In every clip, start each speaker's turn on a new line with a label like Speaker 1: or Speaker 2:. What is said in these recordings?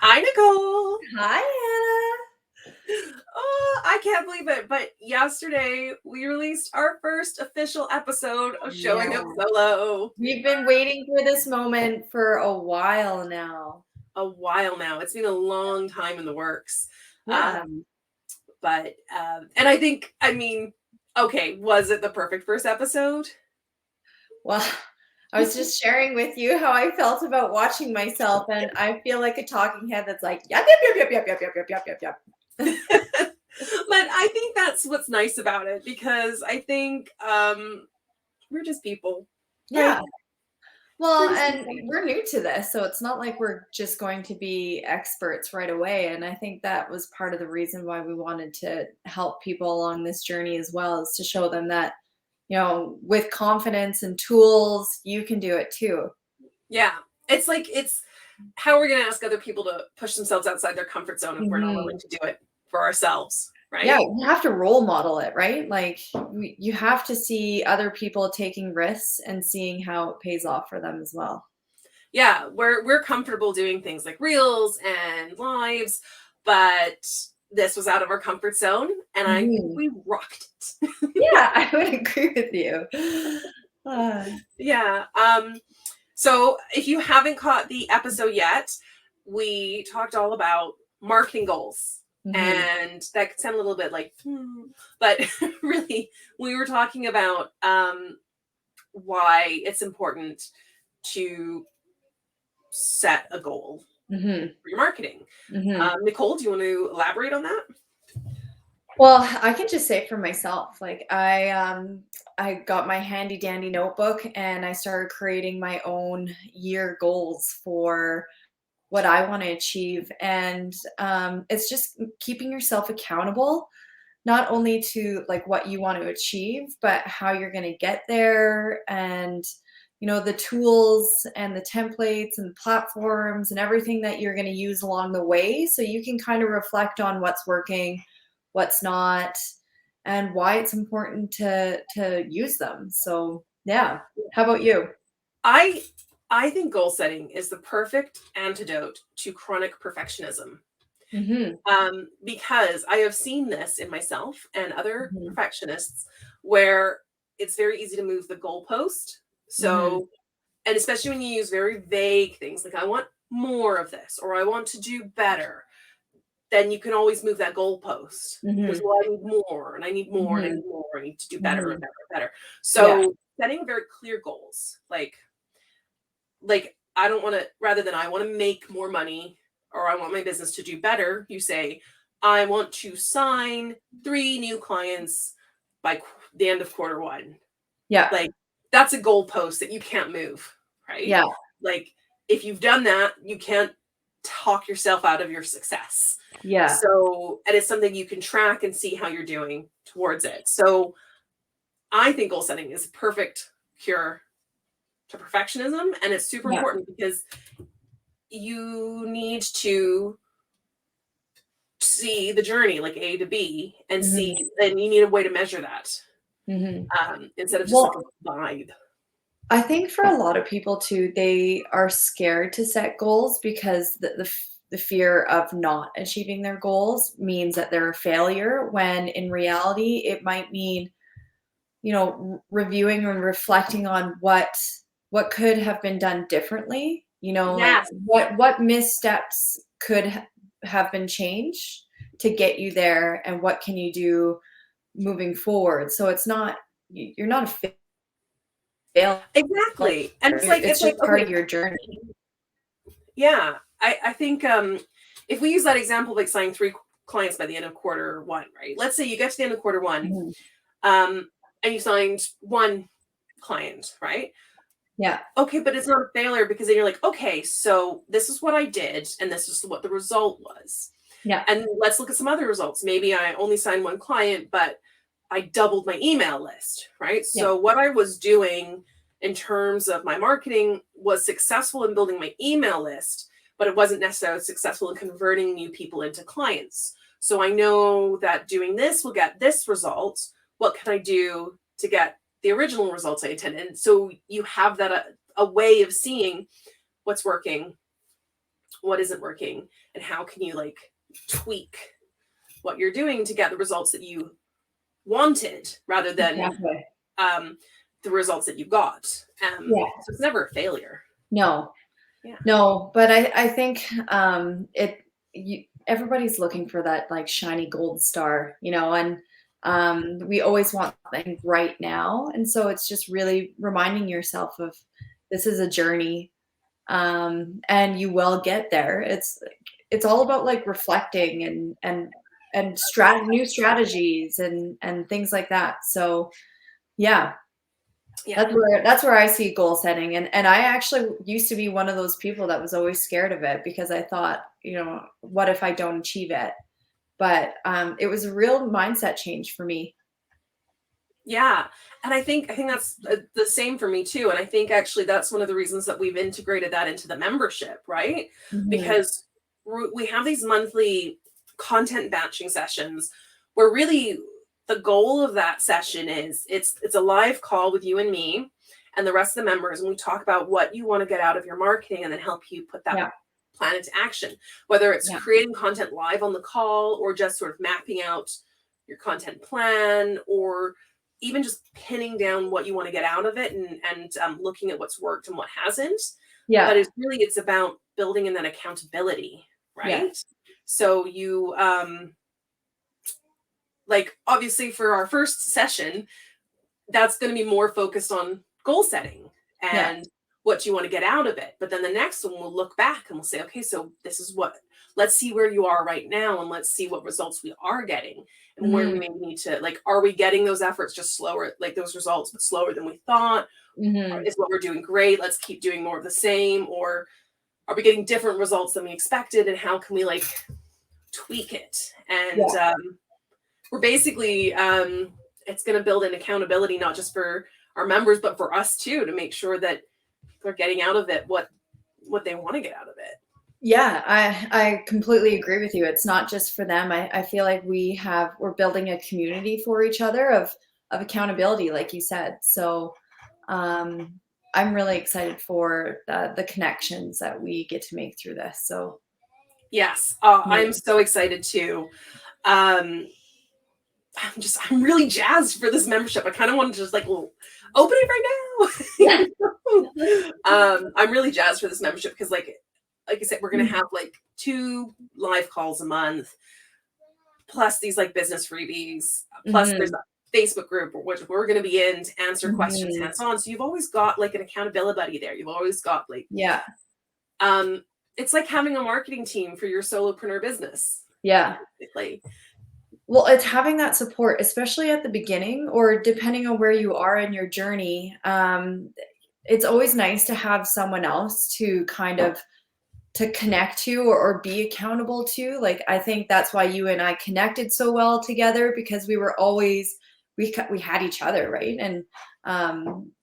Speaker 1: Hi, Nicole.
Speaker 2: Hi,
Speaker 1: Oh, I can't believe it. But yesterday we released our first official episode of
Speaker 2: Anna.
Speaker 1: Showing Up
Speaker 2: Yeah.
Speaker 1: Solo.
Speaker 2: We've been waiting for this moment for a while now.
Speaker 1: A while now. It's been a long time in the works.
Speaker 2: Yeah.
Speaker 1: And I think, okay, was it the perfect first episode?
Speaker 2: Well, I was just sharing with you how I felt about watching myself, and I feel like a talking head that's like, yep, yep, yep, yep, yep, yep, yep, yep, yep, yep, yep.
Speaker 1: But I think that's what's nice about it because I think we're just people, right?
Speaker 2: Yeah. Well,
Speaker 1: We're just
Speaker 2: and
Speaker 1: people.
Speaker 2: we're new to this, so it's not like we're just going to be experts right away. And I think that was part of the reason why we wanted to help people along this journey as well, is to show them that, with confidence and tools, you can do it too.
Speaker 1: Yeah. It's how we're going to ask other people to push themselves outside their comfort zone if we're not willing
Speaker 2: Mhm.
Speaker 1: to do it for ourselves,
Speaker 2: Yeah,
Speaker 1: right?
Speaker 2: you have to role model it, right? Like you have to see other people taking risks and seeing how it pays off for them as well.
Speaker 1: Yeah, we're comfortable doing things like reels and lives, but this was out of our comfort zone and I think
Speaker 2: Mhm.
Speaker 1: we rocked it.
Speaker 2: Yeah, I would agree with you. Uh,
Speaker 1: Yeah. So if you haven't caught the episode yet, we talked all about marketing goals.
Speaker 2: mhm.
Speaker 1: And that could sound a little bit like, but really, we were talking about why it's important to set a goal
Speaker 2: Mhm.
Speaker 1: for your marketing.
Speaker 2: Mhm.
Speaker 1: Nicole, do you want to elaborate on that?
Speaker 2: Well, I can just say for myself, like I got my handy dandy notebook and I started creating my own year goals for what I want to achieve. And it's just keeping yourself accountable, not only to like what you want to achieve, but how you're going to get there, and the tools and the templates and platforms and everything that you're going to use along the way, so you can kind of reflect on what's working, what's not, and why it's important to use them. So yeah. How about you?
Speaker 1: I I think goal setting is the perfect antidote to chronic perfectionism.
Speaker 2: Hmm.
Speaker 1: Because I have seen this in myself and other
Speaker 2: Hmm.
Speaker 1: perfectionists where it's very easy to move the goalpost.
Speaker 2: Hmm.
Speaker 1: So, and especially when you use very vague things like, I want more of this or I want to do better, then you can always move that goalpost because,
Speaker 2: Hmm.
Speaker 1: well, I need more and I need more and I
Speaker 2: Hmm.
Speaker 1: need more. I need to do better and
Speaker 2: Hmm.
Speaker 1: better and better.
Speaker 2: Yeah.
Speaker 1: So, setting very clear goals, like I don't want to, rather than I want to make more money or I want my business to do better, you say I want to sign 3 new clients by the end of quarter 1.
Speaker 2: Yeah.
Speaker 1: Like that's a goalpost that you can't move, right?
Speaker 2: Yeah.
Speaker 1: Like if you've done that, you can't talk yourself out of your success.
Speaker 2: Yeah.
Speaker 1: So, and it's something you can track and see how you're doing towards it. So, I think goal setting is a perfect cure to perfectionism, and it's super
Speaker 2: Yeah.
Speaker 1: important because you need to see the journey like A to B and
Speaker 2: Hmm.
Speaker 1: see, and you need a way to measure that
Speaker 2: Hmm.
Speaker 1: instead of just like
Speaker 2: Well,
Speaker 1: a vibe.
Speaker 2: I think for a lot of people too, they are scared to set goals because the fear of not achieving their goals means that they're a failure, when in reality it might mean, reviewing and reflecting on what could have been done differently, like
Speaker 1: Yes,
Speaker 2: what missteps could have been changed to get you there, and what can you do moving forward. So it's not, you're not a failure.
Speaker 1: exactly. And
Speaker 2: It's
Speaker 1: it's like
Speaker 2: just part
Speaker 1: okay,
Speaker 2: of your journey.
Speaker 1: yeah. I think if we use that example, like signing 3 clients by the end of quarter 1, right? Let's say you get to the end of quarter 1,
Speaker 2: Mhm.
Speaker 1: um, and you signed 1 client, right?
Speaker 2: Yeah.
Speaker 1: Okay, but it's not a failure because then you're like, okay, so this is what I did, and this is what the result was.
Speaker 2: Yeah.
Speaker 1: And let's look at some other results. Maybe I only signed 1 client, but I doubled my email list, right?
Speaker 2: Yeah.
Speaker 1: So what I was doing in terms of my marketing was successful in building my email list, but it wasn't necessarily successful in converting new people into clients. So I know that doing this will get this result. What can I do to get the original results I intended? And so you have that a way of seeing what's working, what isn't working, and how can you like tweak what you're doing to get the results that you wanted rather than
Speaker 2: Exactly.
Speaker 1: the results that you got.
Speaker 2: Yeah.
Speaker 1: So it's never a failure.
Speaker 2: No.
Speaker 1: Yeah.
Speaker 2: No, but I think everybody's looking for that like shiny gold star, and we always want things right now, and so it's just really reminding yourself of this is a journey, and you will get there. It's all about like reflecting and new strategies and things like that. So yeah,
Speaker 1: Yeah.
Speaker 2: that's where I see goal setting, and I actually used to be one of those people that was always scared of it because I thought, what if I don't achieve it? But it was a real mindset change for me.
Speaker 1: Yeah. And I think that's the same for me too. And I think actually that's one of the reasons that we've integrated that into the membership, right?
Speaker 2: Mhm.
Speaker 1: Because we have these monthly content batching sessions where really the goal of that session is it's a live call with you and me and the rest of the members, and we talk about what you want to get out of your marketing and then help you put that
Speaker 2: Yeah,
Speaker 1: plan into action, whether it's
Speaker 2: yeah,
Speaker 1: creating content live on the call or just sort of mapping out your content plan, or even just pinning down what you want to get out of it, and looking at what's worked and what hasn't.
Speaker 2: yeah,
Speaker 1: But it's about building in that accountability,
Speaker 2: yeah,
Speaker 1: right? So you like obviously for our first session, that's going to be more focused on goal setting
Speaker 2: yeah.
Speaker 1: and what you want to get out of it. But then the next one, we'll look back and we'll say, okay, so this is what, let's see where you are right now and let's see what results we are getting and where we
Speaker 2: Mhm,
Speaker 1: maybe need to, like, are we getting those efforts just slower, like those results, but slower than we thought?
Speaker 2: mhm.
Speaker 1: Is what we're doing great? Let's keep doing more of the same. Or are we getting different results than we expected? And how can we like tweak it? And
Speaker 2: Yeah,
Speaker 1: we're basically it's going to build an accountability not just for our members but for us too, to make sure that they're getting out of it what they want to get out of it.
Speaker 2: yeah. I completely agree with you. It's not just for them. I feel like we're building a community for each other of accountability, like you said. So um, I'm really excited for the connections that we get to make through this. So
Speaker 1: Yes,
Speaker 2: yeah.
Speaker 1: I'm so excited too. um I'm really jazzed for this membership. I kind of want to just like, well, open it
Speaker 2: Yeah.
Speaker 1: right now. I'm really jazzed for this membership because like I said, we're gonna have like 2 live calls a month, plus these like business freebies, plus there's
Speaker 2: Mhm,
Speaker 1: a Facebook group which we're going to be in to answer questions
Speaker 2: mhm.
Speaker 1: hands on. So you've always got like an accountability buddy there. You've always got like
Speaker 2: Yeah,
Speaker 1: um it's like having a marketing team for your solopreneur business.
Speaker 2: yeah.
Speaker 1: Basically.
Speaker 2: Well, it's having that support, especially at the beginning or depending on where you are in your journey. It's always nice to have someone else to kind of to connect to or be accountable to. Like I think that's why you and I connected so well together because we were always we had each other, right? And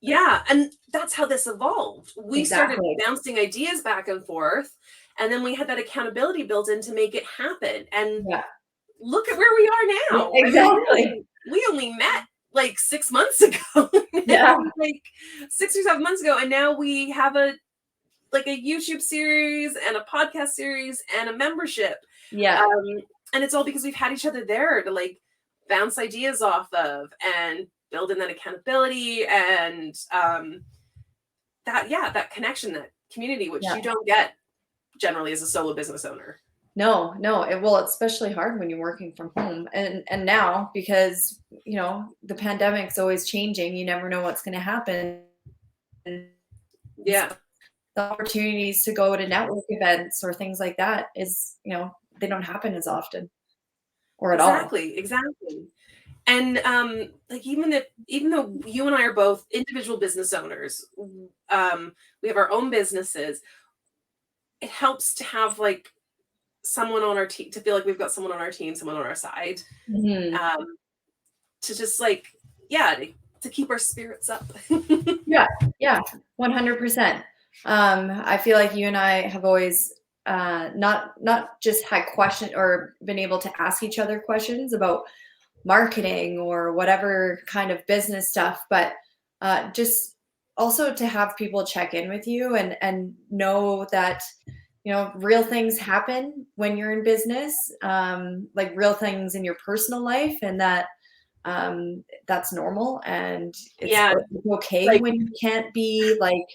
Speaker 1: Yeah, and that's how this evolved. We started
Speaker 2: exactly.
Speaker 1: bouncing ideas back and forth, and then we had that accountability built in to make it happen. And
Speaker 2: Yeah.
Speaker 1: look at where we are
Speaker 2: Yeah,
Speaker 1: now. I mean,
Speaker 2: exactly.
Speaker 1: we only met like 6 months ago.
Speaker 2: Yeah.
Speaker 1: Like 6 or 7 months ago, and now we have a like a YouTube series and a podcast series and a membership.
Speaker 2: Yeah.
Speaker 1: Um, and it's all because we've had each other there to like bounce ideas off of and build in that accountability and that connection, that community, which
Speaker 2: Yeah.
Speaker 1: you don't get generally as a solo business owner.
Speaker 2: No, no. Well, it's especially hard when you're working from home, and now because the pandemic's always changing. You never know what's going to happen. And so
Speaker 1: Yeah,
Speaker 2: the opportunities to go to network events or things like that is, they don't happen as often or at all.
Speaker 1: exactly. And like even though you and I are both individual business owners, we have our own businesses. It helps to have like someone on our team, to feel like we've got someone on our team, someone on our side,
Speaker 2: Mhm.
Speaker 1: um, to just like, yeah, to keep our spirits up.
Speaker 2: Yeah, yeah, 100%. I feel like you and I have always not just had question or been able to ask each other questions about marketing or whatever kind of business stuff, but just also to have people check in with you and know that real things happen when you're in business, like real things in your personal life, and that's normal, and it's
Speaker 1: Yeah,
Speaker 2: okay
Speaker 1: like
Speaker 2: when you can't be like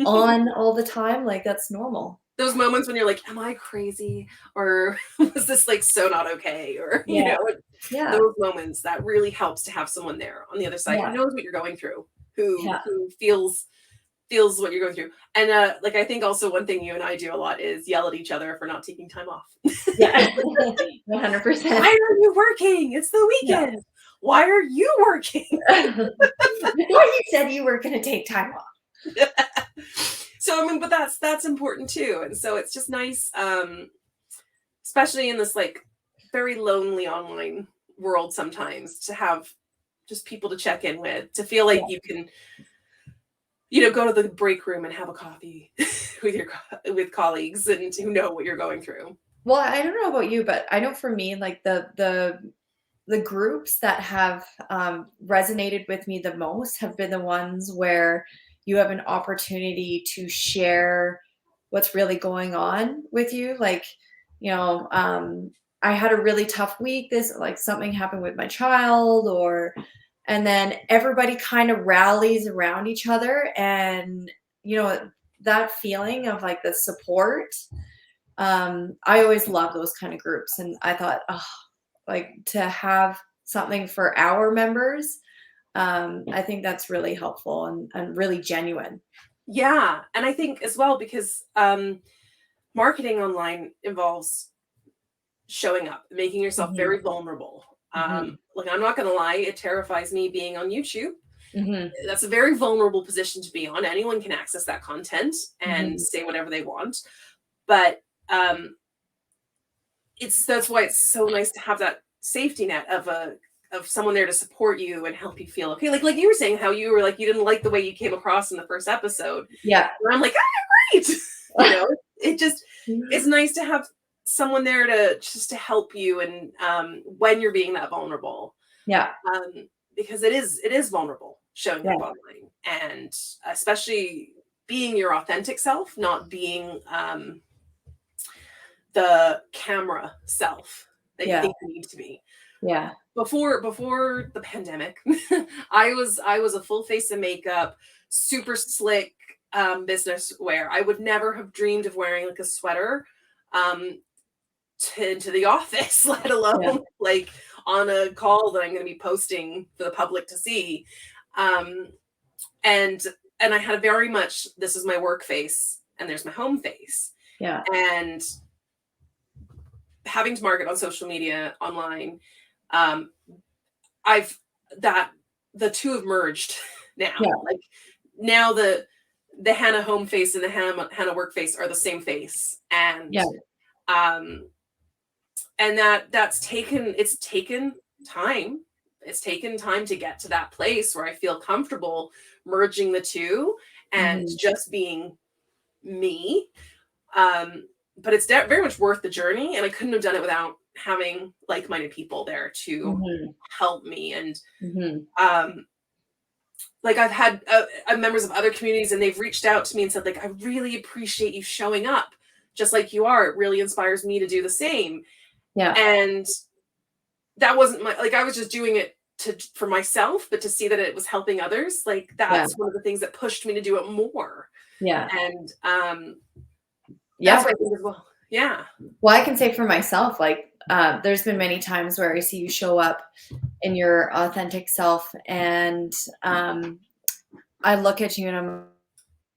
Speaker 2: on all the time. Like that's normal.
Speaker 1: those moments when you're like, am I crazy? Or was this like so not okay? Or,
Speaker 2: Yeah.
Speaker 1: like,
Speaker 2: Yeah.
Speaker 1: those moments that really helps to have someone there on the other side who
Speaker 2: Yeah.
Speaker 1: knows what you're going through, who
Speaker 2: Yeah.
Speaker 1: feels what you're going through. And like I think also one thing you and I do a lot is yell at each other for not taking time off.
Speaker 2: Yeah.
Speaker 1: Why
Speaker 2: 100%.
Speaker 1: are you working? It's the
Speaker 2: Yeah.
Speaker 1: weekend. Why are you working?
Speaker 2: I thought you said you were going to take time off.
Speaker 1: So I mean, but that's important too. And so it's just nice, especially in this like very lonely online world sometimes, to have just people to check in with, to feel like
Speaker 2: Yeah.
Speaker 1: you can, go to the break room and have a coffee with colleagues and who know what you're going through.
Speaker 2: Well, I don't know about you, but I know for me, like the groups that have resonated with me the most have been the ones where you have an opportunity to share what's really going on with you. Like, I had a really tough week. This, like, something happened with my child, and then everybody kind of rallies around each other. And, that feeling of like the support, I always love those kind of groups. And I thought, oh, like to have something for our members, I think that's really helpful and really genuine.
Speaker 1: Yeah, and I think as well because marketing online involves showing up, making yourself
Speaker 2: Mhm,
Speaker 1: very vulnerable.
Speaker 2: mhm,
Speaker 1: Like I'm not going to lie, it terrifies me being on YouTube.
Speaker 2: mhm,
Speaker 1: That's a very vulnerable position to be on. Anyone can access that content and
Speaker 2: mhm.
Speaker 1: say whatever they want, but um, that's why it's so nice to have that safety net of someone there to support you and help you feel okay. Like you were saying, how you were like you didn't like the way you came across in the first episode,
Speaker 2: Yeah.
Speaker 1: and I'm like, great. It just it's nice to have someone there to just to help you and when you're being that vulnerable,
Speaker 2: Yeah.
Speaker 1: um, because it is vulnerable showing
Speaker 2: Yeah.
Speaker 1: up online, and especially being your authentic self, not being the camera self that you
Speaker 2: Yeah.
Speaker 1: think you need to be.
Speaker 2: Yeah.
Speaker 1: Before the pandemic, I was a full face of makeup, super slick business wear. I would never have dreamed of wearing like a sweater um, to the office, let
Speaker 2: Yeah.
Speaker 1: alone like on a call that I'm going to be posting for the public to see. Um, and and I had very much, this is my work face and there's my home face.
Speaker 2: Yeah.
Speaker 1: And having to market on social media online, um, I've that the two have merged now.
Speaker 2: Yeah.
Speaker 1: Like now the Hannah home face and the Hannah work face are the same face,
Speaker 2: Yeah.
Speaker 1: um and it's taken time. It's taken time to get to that place where I feel comfortable merging the two and
Speaker 2: Mhm,
Speaker 1: just being me. But it's very much worth the journey, and I couldn't have done it without having like-minded people there to
Speaker 2: mhm,
Speaker 1: help me. And
Speaker 2: mhm.
Speaker 1: um, like I've had members of other communities, and they've reached out to me and said, like, I really appreciate you showing up just like you are. It really inspires me to do the same.
Speaker 2: Yeah.
Speaker 1: And that wasn't my like I was just doing it for myself, but to see that it was helping others, like
Speaker 2: Yeah.
Speaker 1: that's one of the things that pushed me to do it more.
Speaker 2: Yeah.
Speaker 1: And
Speaker 2: Yeah.
Speaker 1: that's what I think as well. Yeah.
Speaker 2: Well, I can say for myself, like, there's been many times where I see you show up in your authentic self, and I look at you and I'm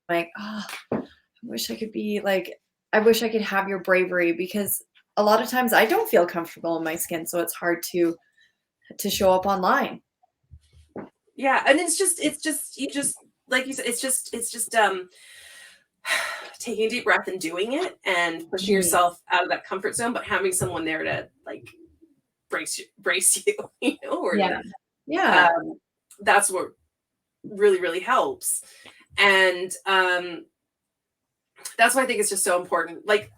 Speaker 2: like, oh, I wish I could be like, I wish I could have your bravery, because a lot of times I don't feel comfortable in my skin, so it's hard to show up online.
Speaker 1: Yeah, and it's just you just like you said, it's just taking a deep breath and doing it and pushing
Speaker 2: Mhm.
Speaker 1: yourself out of that comfort zone, but having someone there to like brace you, or
Speaker 2: Yeah. Yeah.
Speaker 1: um that's what really helps. And that's why I think it's just so important. Like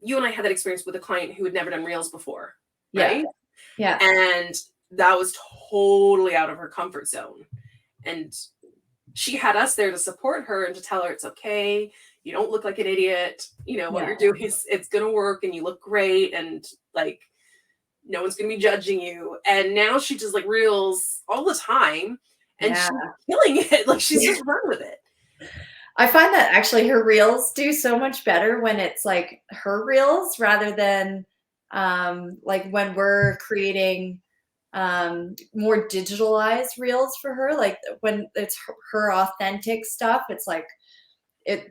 Speaker 1: you and I had that experience with a client who had never done reels before,
Speaker 2: Yeah.
Speaker 1: right?
Speaker 2: Yeah.
Speaker 1: And that was totally out of her comfort zone. And she had us there to support her and to tell her it's okay. You don't look like an idiot. You know, what
Speaker 2: Yeah.
Speaker 1: you're doing is, it's going to work and you look great. And like, no one's going to be judging you. And now she just like reels all the time and
Speaker 2: Yeah.
Speaker 1: she's killing it. Like she's just run with it.
Speaker 2: I find that actually her reels do so much better when it's like her reels rather than like when we're creating more digitalized reels for her. Like when it's her authentic stuff, it's like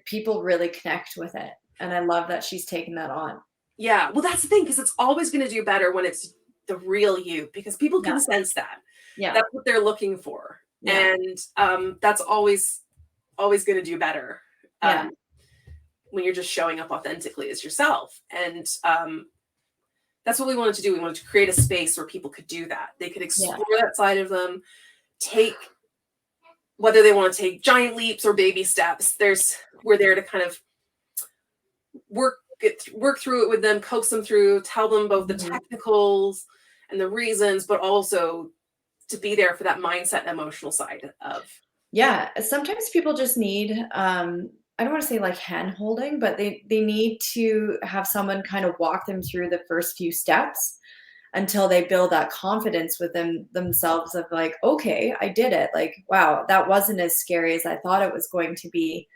Speaker 2: people really connect with it. And I love that she's taken that on.
Speaker 1: Yeah. Well, that's the thing, because it's always going to do better when it's the real you, because people can sense that.
Speaker 2: Yeah.
Speaker 1: That's what they're looking for.
Speaker 2: Yeah.
Speaker 1: And that's always going to do better.
Speaker 2: Yeah.
Speaker 1: When you're just showing up authentically as yourself. And that's what we wanted to do. We wanted to create a space where people could do that. They could explore that side of them, whether they want to take giant leaps or baby steps. We're there to kind of work through it with them, coax them through, tell them both the technicals and the reasons, but also to be there for that mindset and emotional side of.
Speaker 2: Yeah. Sometimes people just need, I don't want to say like hand holding, but they need to have someone kind of walk them through the first few steps until they build that confidence within themselves of like, okay, I did it. Like, wow, that wasn't as scary as I thought it was going to be.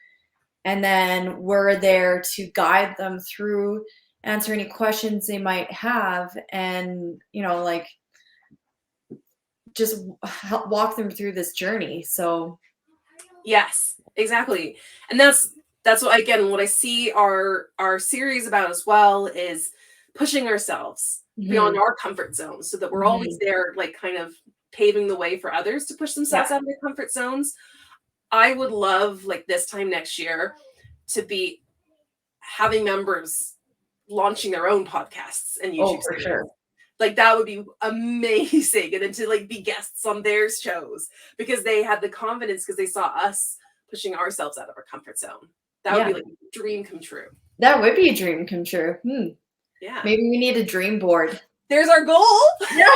Speaker 2: And then we're there to guide them through, answer any questions they might have, and, you know, like just help walk them through this journey. So
Speaker 1: yes, exactly. And that's what, again, what I see our series about as well is pushing ourselves beyond our comfort zone, so that we're always there, like kind of paving the way for others to push themselves out of their comfort zones. I would love, like this time next year, to be having members launching their own podcasts and YouTube
Speaker 2: for
Speaker 1: series.
Speaker 2: sure.
Speaker 1: Like that would be amazing. And then to like be guests on their shows, because they had the confidence, because they saw us pushing ourselves out of our comfort zone. That would be like a dream come true.
Speaker 2: That would be a dream come true.
Speaker 1: Yeah.
Speaker 2: Maybe we need a dream board.
Speaker 1: There's our goal.
Speaker 2: Yeah.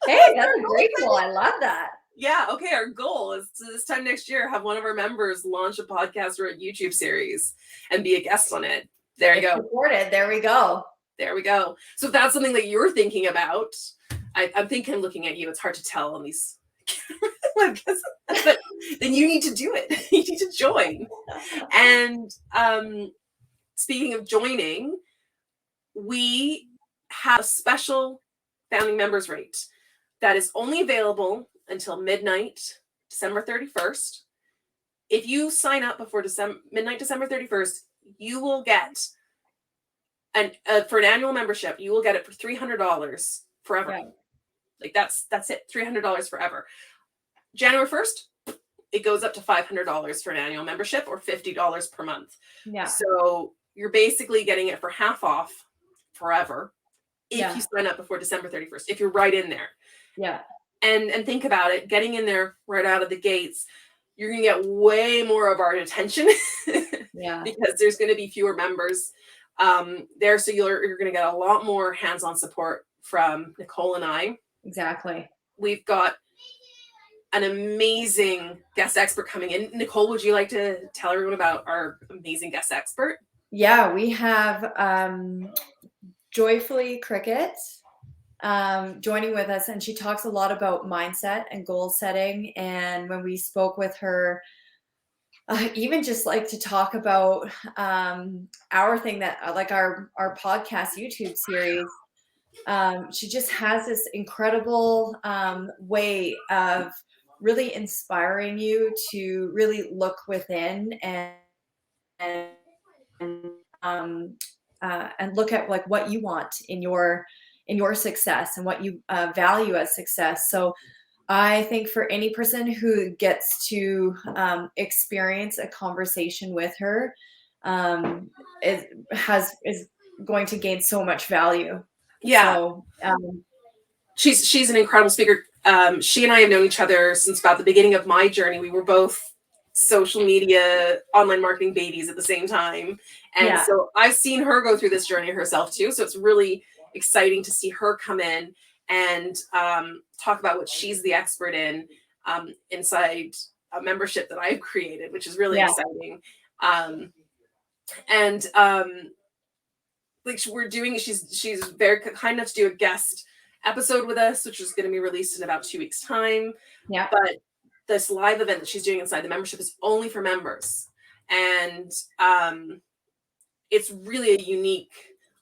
Speaker 2: Hey, that's a great goal. I love that.
Speaker 1: Yeah. Okay. Our goal is to, this time next year, have one of our members launch a podcast or a YouTube series and be a guest on it. There you go.
Speaker 2: Supported. There we go.
Speaker 1: There we go. So if that's something that you're thinking about, I'm thinking, looking at you, it's hard to tell on these webcasts, but then you need to do it. You need to join. And speaking of joining, we have a special founding members rate that is only available until midnight, December 31st. If you sign up before midnight, December 31st, you will get for an annual membership, you will get it for $300 forever. Yeah. Like that's it, $300 forever. January 1st, it goes up to $500 for an annual membership, or $50 per month. Yeah. So you're basically getting it for half off forever if you sign up before December 31st, if you're right in there. Yeah. And think about it, getting in there right out of the gates, you're going to get way more of our attention. Yeah. Because there's going to be fewer members there. So you're going to get a lot more hands-on support from Nicole and I. Exactly. We've got an amazing guest expert coming in. Nicole, would you like to tell everyone about our amazing guest expert? Yeah, we have Joyfully Cricket joining with us, and she talks a lot about mindset and goal setting. And when we spoke with her, even just like to talk about our thing, that like our podcast YouTube series, she just has this incredible way of really inspiring you to really look within and look at like what you want in your success and what you value as success. So I think for any person who gets to experience a conversation with her, is going to gain so much value. Yeah. So, she's an incredible speaker. She and I have known each other since about the beginning of my journey. We were both social media, online marketing babies at the same time. And so I've seen her go through this journey herself too. So it's really exciting to see her come in and talk about what she's the expert in inside a membership that I've created, which is really
Speaker 2: Yeah.
Speaker 1: exciting. Like she's very kind enough to do a guest episode with us, which is going to be released in about 2 weeks time.
Speaker 2: Yeah.
Speaker 1: But this live event that she's doing inside the membership is only for members. And it's really a unique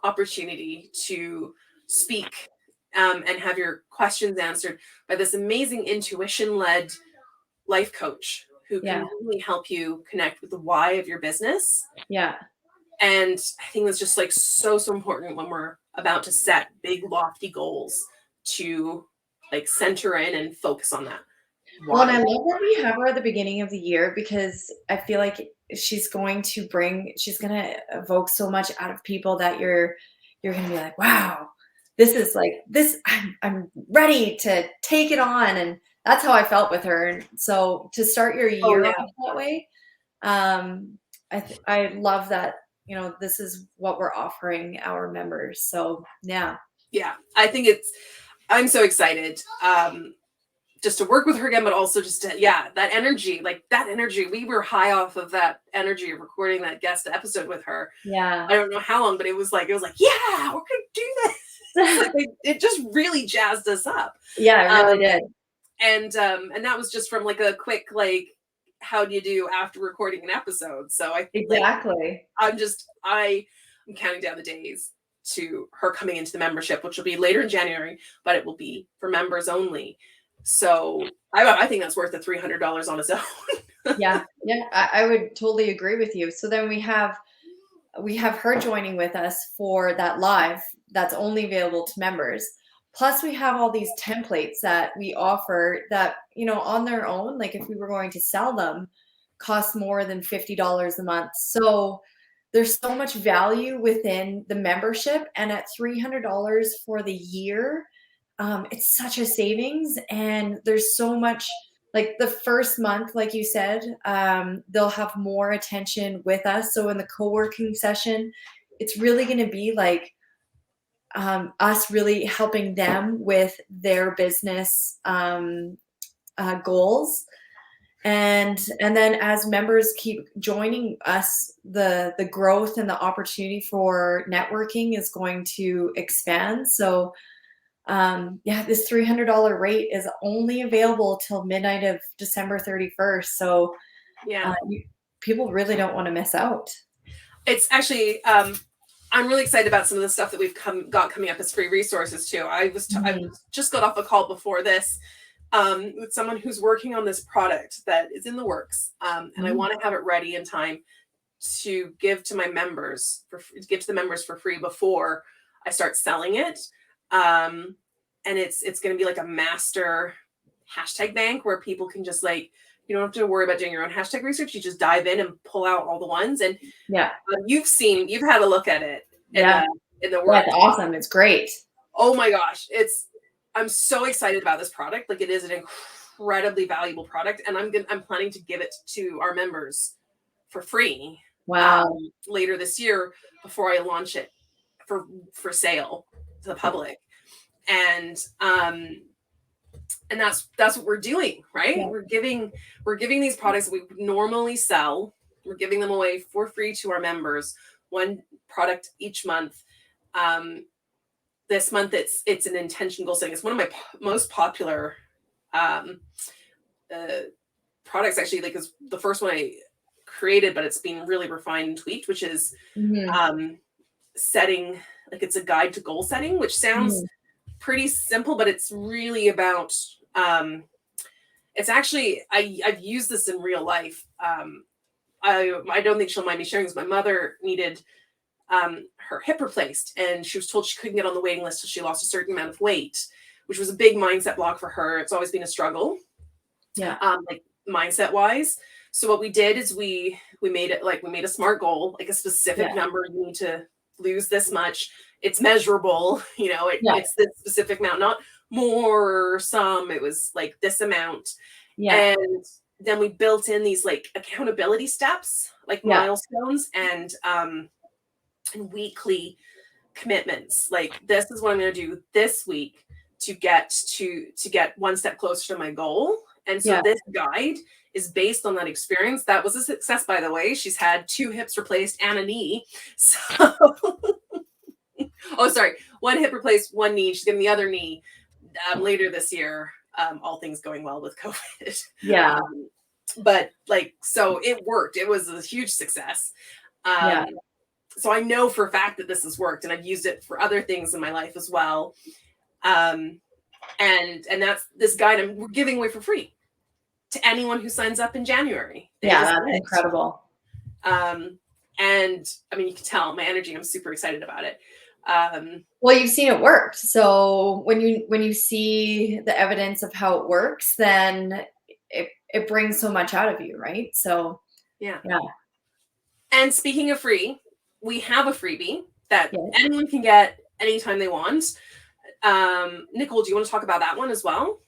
Speaker 1: opportunity to speak and have your questions answered by this amazing intuition-led life coach who can really help you connect with the why of your business.
Speaker 2: Yeah.
Speaker 1: And I think that's just like so important when we're about to set big, lofty goals to like center in and focus on that.
Speaker 2: Well, and I love that we have her at the beginning of the year, because I feel like she's going to evoke so much out of people that you're going to be like, wow, this is like this. I'm ready to take it on. And that's how I felt with her. And so to start your year off that way, I love that, you know, this is what we're offering our members. So yeah,
Speaker 1: I think I'm so excited just to work with her again, but also just to, that energy, we were high off of that energy of recording that guest episode with her.
Speaker 2: Yeah.
Speaker 1: I don't know how long, but it was like, yeah, we're going to do this. It just really jazzed us up.
Speaker 2: Yeah, it really did.
Speaker 1: And that was just from like a quick, like, how do you do after recording an episode? So
Speaker 2: exactly.
Speaker 1: I'm counting down the days to her coming into the membership, which will be later in January, but it will be for members only. So I think that's worth the $300 on its own.
Speaker 2: Yeah, I would totally agree with you. So then we have her joining with us for that live that's only available to members. Plus we have all these templates that we offer that, you know, on their own, like if we were going to sell them, cost more than $50 a month. So there's so much value within the membership, and at $300 for the year, it's such a savings. And there's so much, like the first month, like you said, they'll have more attention with us. So in the co-working session, it's really going to be like us really helping them with their business goals. And then as members keep joining us, the growth and the opportunity for networking is going to expand. So this $300 rate is only available till midnight of December 31st. So people really don't want to miss out.
Speaker 1: It's actually, I'm really excited about some of the stuff that we've got coming up as free resources too. I just got off a call before this with someone who's working on this product that is in the works. And I want to have it ready in time to give to my members, give to the members for free before I start selling it. And it's going to be like a master hashtag bank where people can just like, you don't have to worry about doing your own hashtag research. You just dive in and pull out all the ones. And you've had a look at it. In the work.
Speaker 2: That's awesome. It's great.
Speaker 1: Oh my gosh. I'm so excited about this product. Like, it is an incredibly valuable product, and I'm planning to give it to our members for free.
Speaker 2: Wow.
Speaker 1: Later this year before I launch it for sale to the public. And that's what we're doing, right? Yeah. We're giving these products that we normally sell. We're giving them away for free to our members, one product each month. This month it's an intention goal setting. It's one of my most popular products, actually. Like, it's the first one I created, but it's been really refined and tweaked, which is setting, like, it's a guide to goal setting, which sounds pretty simple, but it's really about it's actually I've used this in real life. I don't think she'll mind me sharing this. My mother needed her hip replaced, and she was told she couldn't get on the waiting list till she lost a certain amount of weight, which was a big mindset block for her. It's always been a struggle, like mindset wise. So what we did is we made a smart goal, like a specific number. You need to lose this much. It's measurable, it's this specific amount, not more or some. It was like this amount. And then we built in these like accountability steps, like milestones, and weekly commitments. Like, this is what I'm going to do this week to get one step closer to my goal. And so this guide is based on that experience. That was a success, by the way. She's had 2 hips replaced and a knee. So, oh, sorry, 1 hip replaced, 1 knee. She's getting the other knee later this year. All things going well with COVID.
Speaker 2: Yeah.
Speaker 1: But like, so it worked. It was a huge success. So I know for a fact that this has worked, and I've used it for other things in my life as well. And that's this guide we're giving away for free to anyone who signs up in January.
Speaker 2: That's incredible.
Speaker 1: And I mean, you can tell my energy. I'm super excited about it.
Speaker 2: Well, you've seen it work. So when you see the evidence of how it works, then it brings so much out of you, right? So
Speaker 1: yeah. And speaking of free, we have a freebie that anyone can get anytime they want. Nicole, do you want to talk about that one as well?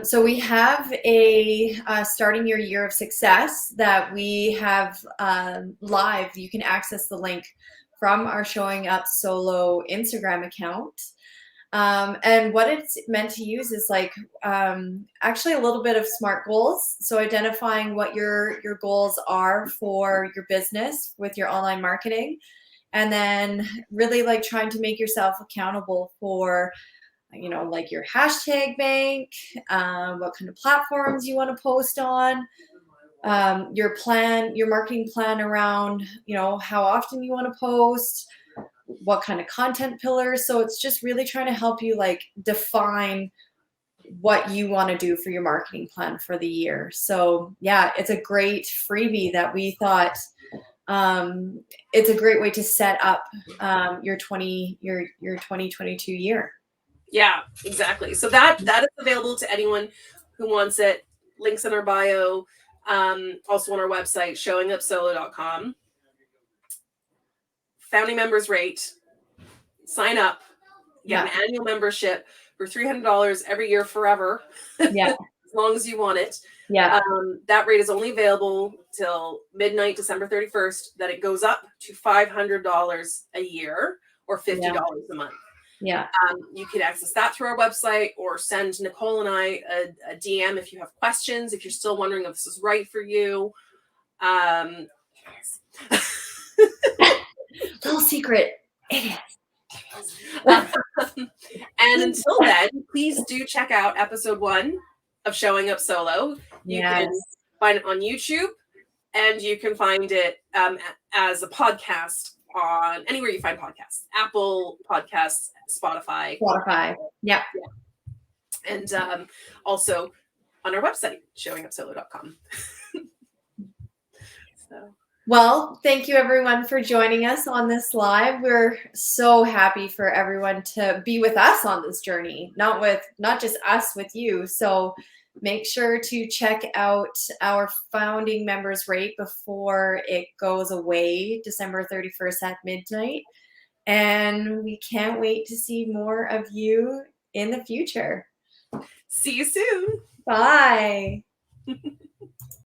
Speaker 2: So we have a starting your year of success that we have live. You can access the link from our Showing Up Solo Instagram account. And what it's meant to use is like actually a little bit of SMART goals. So identifying what your goals are for your business with your online marketing, and then really like trying to make yourself accountable for, you know, like your hashtag bank, what kind of platforms you want to post on, your marketing plan around, you know, how often you want to post, what kind of content pillars. So it's just really trying to help you like define what you want to do for your marketing plan for the year. So yeah, it's a great freebie that we thought it's a great way to set up your 2022 year.
Speaker 1: Yeah, exactly. So that is available to anyone who wants it. Links in our bio. Also on our website, showingupsolo.com. Founding members rate. Sign up. Get an annual membership for $300 every year forever.
Speaker 2: Yeah.
Speaker 1: As long as you want it.
Speaker 2: Yeah.
Speaker 1: That rate is only available till midnight, December 31st. That it goes up to $500 a year or $50 a month.
Speaker 2: Yeah.
Speaker 1: You can access that through our website, or send Nicole and I a DM if you have questions, if you're still wondering if this is right for you.
Speaker 2: Little secret. It is.
Speaker 1: And until then, please do check out episode 1 of Showing Up Solo. You can find it on YouTube, and you can find it as a podcast on anywhere you find podcasts, Apple Podcasts, Spotify.
Speaker 2: Yeah.
Speaker 1: And also on our website, showingupsolo.com.
Speaker 2: Well, thank you everyone for joining us on this live. We're so happy for everyone to be with us on this journey, not just us, with you. So make sure to check out our founding members rate before it goes away, December 31st at midnight. And we can't wait to see more of you in the future.
Speaker 1: See you soon.
Speaker 2: Bye.